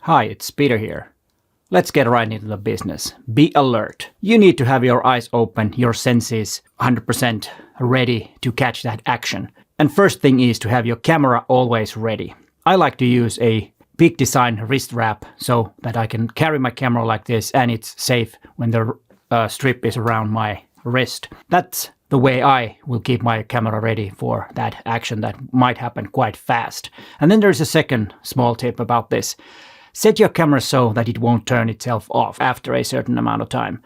Hi, it's Peter here. Let's get right into the business. Be alert. You need to have your eyes open, your senses 100% ready to catch that action. And first thing is to have your camera always ready. I like to use a big design wrist wrap so that I can carry my camera like this and it's safe when the strip is around my wrist. That's the way I will keep my camera ready for that action that might happen quite fast. And then there's a second small tip about this. Set your camera so that it won't turn itself off after a certain amount of time.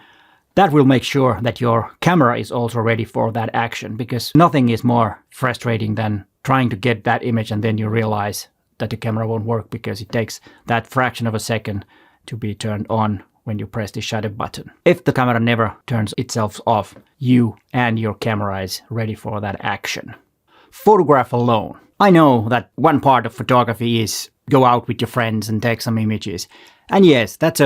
That will make sure that your camera is also ready for that action, because nothing is more frustrating than trying to get that image and then you realize that the camera won't work because it takes that fraction of a second to be turned on when you press the shutter button. If the camera never turns itself off, you and your camera is ready for that action. Photograph alone. I know that one part of photography is go out with your friends and take some images. And yes, that's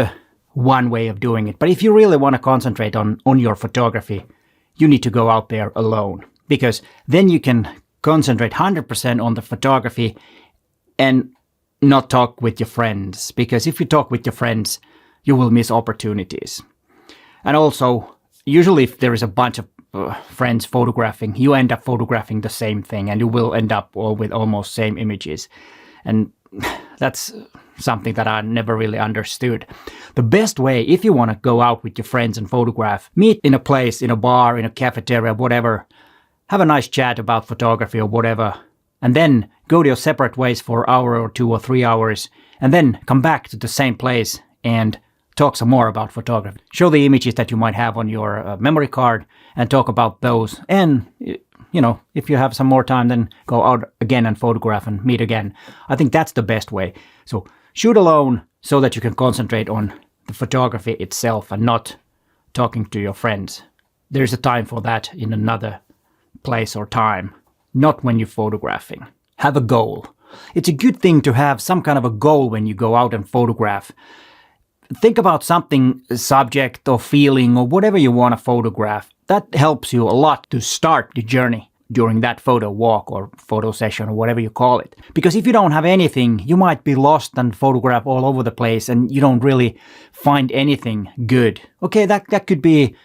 one way of doing it. But if you really want to concentrate on your photography, you need to go out there alone. Because then you can concentrate 100% on the photography and not talk with your friends. Because if you talk with your friends, you will miss opportunities. And also, usually if there is a bunch of friends photographing, you end up photographing the same thing and you will end up all with almost same images. And that's something that I never really understood. The best way, if you want to go out with your friends and photograph, meet in a place, in a bar, in a cafeteria, whatever, have a nice chat about photography or whatever, and then go to your separate ways for an hour or 2 or 3 hours, and then come back to the same place and talk some more about photography. Show the images that you might have on your memory card and talk about those. And, you know, if you have some more time, then go out again and photograph and meet again. I think that's the best way. So shoot alone so that you can concentrate on the photography itself and not talking to your friends. There's a time for that in another place or time, not when you're photographing. Have a goal. It's a good thing to have some kind of a goal when you go out and photograph. Think about something, subject or feeling or whatever you want to photograph. That helps you a lot to start the journey during that photo walk or photo session or whatever you call it. Because if you don't have anything, you might be lost and photograph all over the place and you don't really find anything good. Okay, that could be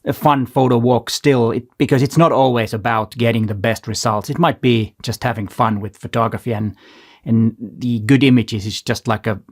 a fun photo walk still, because it's not always about getting the best results. It might be just having fun with photography, and the good images is just like a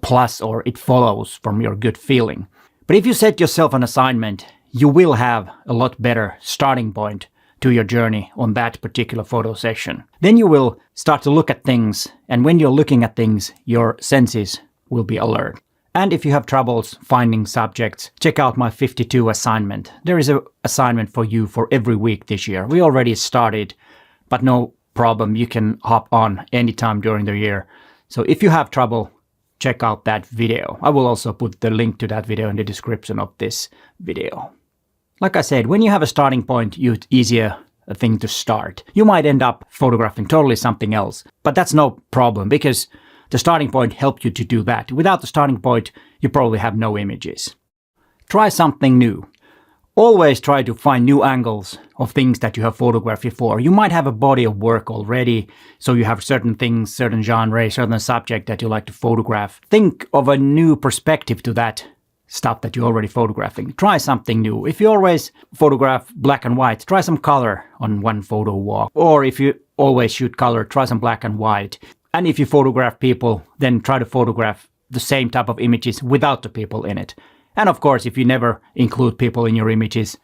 plus, or it follows from your good feeling. But if you set yourself an assignment, you will have a lot better starting point to your journey on that particular photo session. Then you will start to look at things, and when you're looking at things, your senses will be alert. And if you have troubles finding subjects, check out my 52 assignment. There is an assignment for you for every week this year. We already started, but no problem. You can hop on anytime during the year. So if you have trouble, check out that video. I will also put the link to that video in the description of this video. Like I said, when you have a starting point, it's easier a thing to start. You might end up photographing totally something else, but that's no problem because the starting point helped you to do that. Without the starting point, you probably have no images. Try something new. Always try to find new angles of things that you have photographed before. You might have a body of work already, so you have certain things, certain genre, certain subject that you like to photograph. Think of a new perspective to that stuff that you're already photographing. Try something new. If you always photograph black and white, try some color on one photo walk. Or if you always shoot color, try some black and white. And if you photograph people, then try to photograph the same type of images without the people in it. And of course, if you never include people in your images,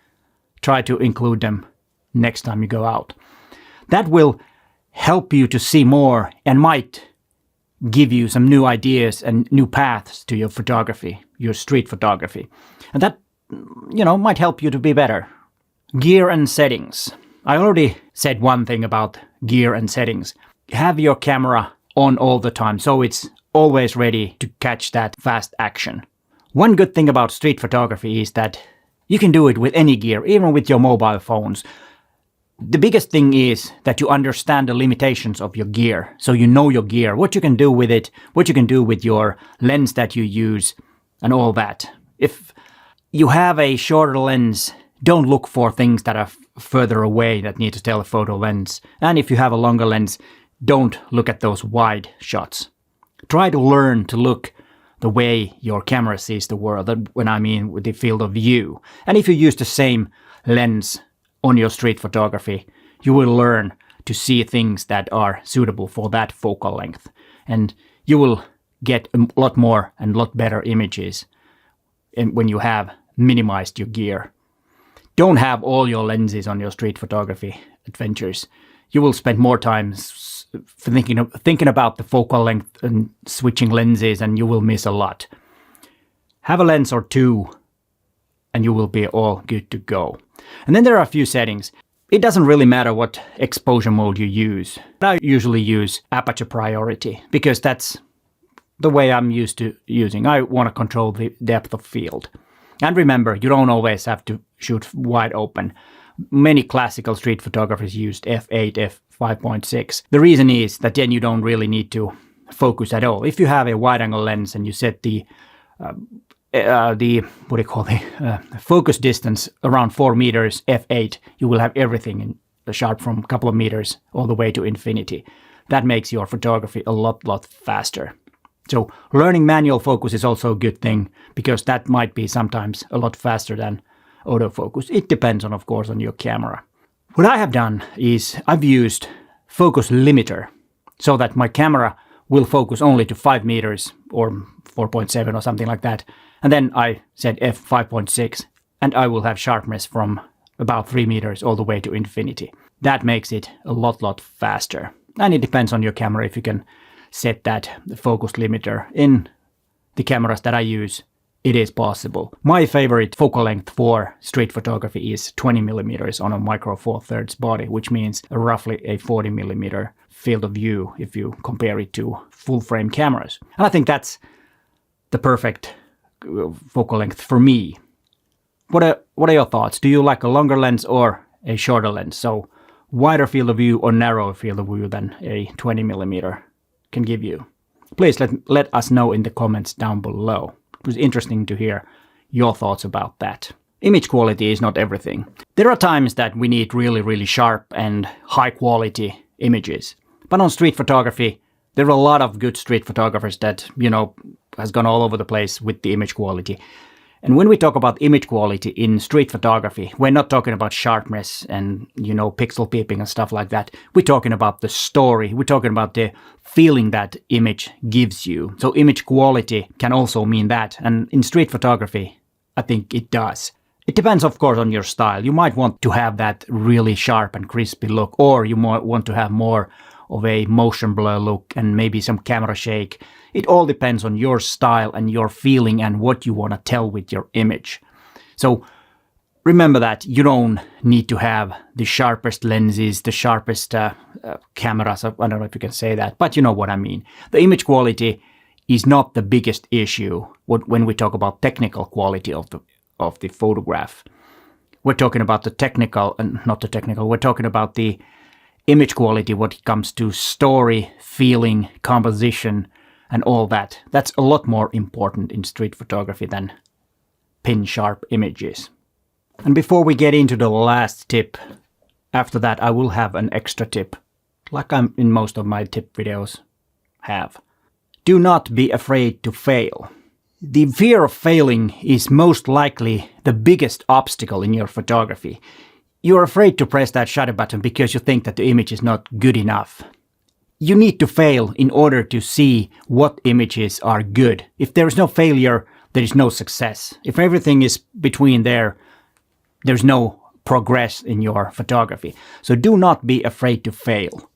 try to include them next time you go out. That will help you to see more and might give you some new ideas and new paths to your photography, your street photography. And that, might help you to be better. Gear and settings. I already said one thing about gear and settings. Have your camera on all the time, so it's always ready to catch that fast action. One good thing about street photography is that you can do it with any gear, even with your mobile phones. The biggest thing is that you understand the limitations of your gear. So you know your gear, what you can do with it, what you can do with your lens that you use, and all that. If you have a shorter lens, don't look for things that are further away that need to telephoto lens. And if you have a longer lens, don't look at those wide shots. try to learn to look the way your camera sees the world, when I mean with the field of view. And if you use the same lens on your street photography, you will learn to see things that are suitable for that focal length. And you will get a lot more and a lot better images when you have minimized your gear. Don't have all your lenses on your street photography adventures. You will spend more time thinking about the focal length and switching lenses, and you will miss a lot. Have a lens or two and you will be all good to go. And then there are a few settings. It doesn't really matter what exposure mode you use. I usually use aperture priority because that's the way I'm used to using. I want to control the depth of field. And remember, you don't always have to shoot wide open. Many classical street photographers used f8, f5.6. The reason is that then you don't really need to focus at all. If you have a wide angle lens and you set the focus distance around 4 meters, f8, you will have everything in sharp from a couple of meters all the way to infinity. That makes your photography a lot faster. So learning manual focus is also a good thing because that might be sometimes a lot faster than autofocus. It depends on, of course, on your camera. What I have done is I've used focus limiter so that my camera will focus only to 5 meters or 4.7 or something like that. And then I said f5.6 and I will have sharpness from about 3 meters all the way to infinity. That makes it a lot faster. And it depends on your camera if you can set that focus limiter. In the cameras that I use, it is possible. My favorite focal length for street photography is 20 millimeters on a micro four thirds body, which means roughly a 40 millimeter field of view if you compare it to full frame cameras. And I think that's the perfect focal length for me. What are your thoughts? Do you like a longer lens or a shorter lens? So wider field of view or narrower field of view than a 20 millimeter can give you? Please let us know in the comments down below. It was interesting to hear your thoughts about that. Image quality is not everything. There are times that we need really sharp and high quality images. But on street photography, there are a lot of good street photographers that, has gone all over the place with the image quality. And when we talk about image quality in street photography, we're not talking about sharpness and, pixel peeping and stuff like that. We're talking about the story. We're talking about the feeling that image gives you. So image quality can also mean that. And in street photography, I think it does. It depends, of course, on your style. You might want to have that really sharp and crispy look, or you might want to have more of a motion blur look and maybe some camera shake. It all depends on your style and your feeling and what you want to tell with your image. So remember that you don't need to have the sharpest lenses, the sharpest cameras. I don't know if you can say that, but you know what I mean. The image quality is not the biggest issue when we talk about technical quality of the photograph. We're talking about the technical and not the technical. We're talking about the image quality when it comes to story, feeling, composition, and all that. That's a lot more important in street photography than pin-sharp images. And before we get into the last tip, after that I will have an extra tip, like I'm in most of my tip videos have. Do not be afraid to fail. The fear of failing is most likely the biggest obstacle in your photography. You're afraid to press that shutter button because you think that the image is not good enough. You need to fail in order to see what images are good. If there is no failure, there is no success. If everything is between there's no progress in your photography. So do not be afraid to fail.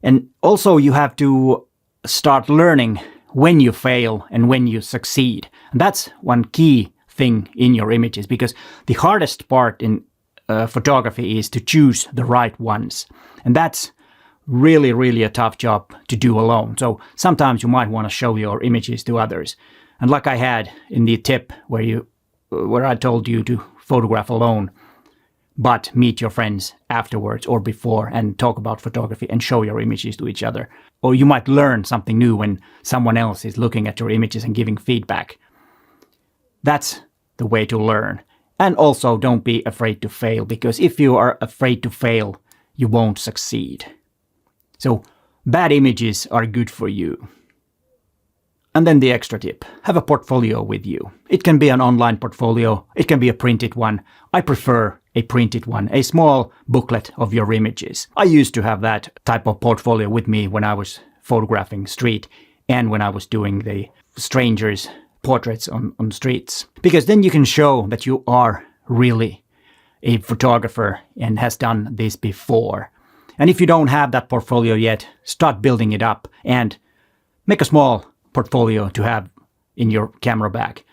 And also you have to start learning when you fail and when you succeed. And that's one key thing in your images, because the hardest part in photography is to choose the right ones. And that's really a tough job to do alone. So sometimes you might want to show your images to others. And like I had in the tip where I told you to photograph alone, but meet your friends afterwards or before and talk about photography and show your images to each other. Or you might learn something new when someone else is looking at your images and giving feedback. That's the way to learn. And also don't be afraid to fail, because if you are afraid to fail, you won't succeed. So bad images are good for you. And then the extra tip, have a portfolio with you. It can be an online portfolio, it can be a printed one. I prefer a printed one, a small booklet of your images. I used to have that type of portfolio with me when I was photographing street and when I was doing the strangers' portraits on streets. Because then you can show that you are really a photographer and has done this before. And if you don't have that portfolio yet, start building it up and make a small portfolio to have in your camera bag.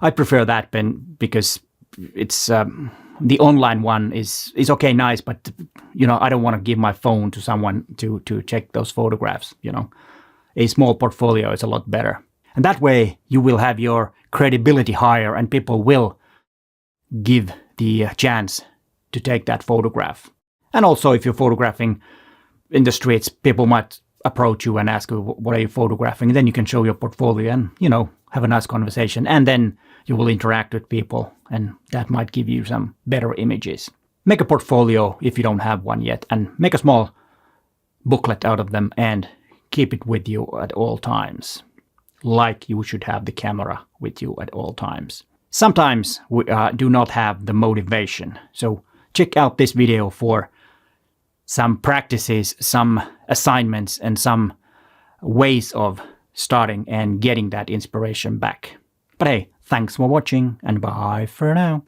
I prefer that because it's the online one is okay, nice, but I don't want to give my phone to someone to check those photographs. A small portfolio is a lot better, and that way you will have your credibility higher, and people will give the chance to take that photograph. And also, if you're photographing in the streets, people might approach you and ask you, what are you photographing? And then you can show your portfolio and, have a nice conversation. And then you will interact with people and that might give you some better images. Make a portfolio if you don't have one yet and make a small booklet out of them and keep it with you at all times. Like you should have the camera with you at all times. Sometimes we do not have the motivation. So check out this video for some practices, some assignments, and some ways of starting and getting that inspiration back. But hey, thanks for watching and bye for now.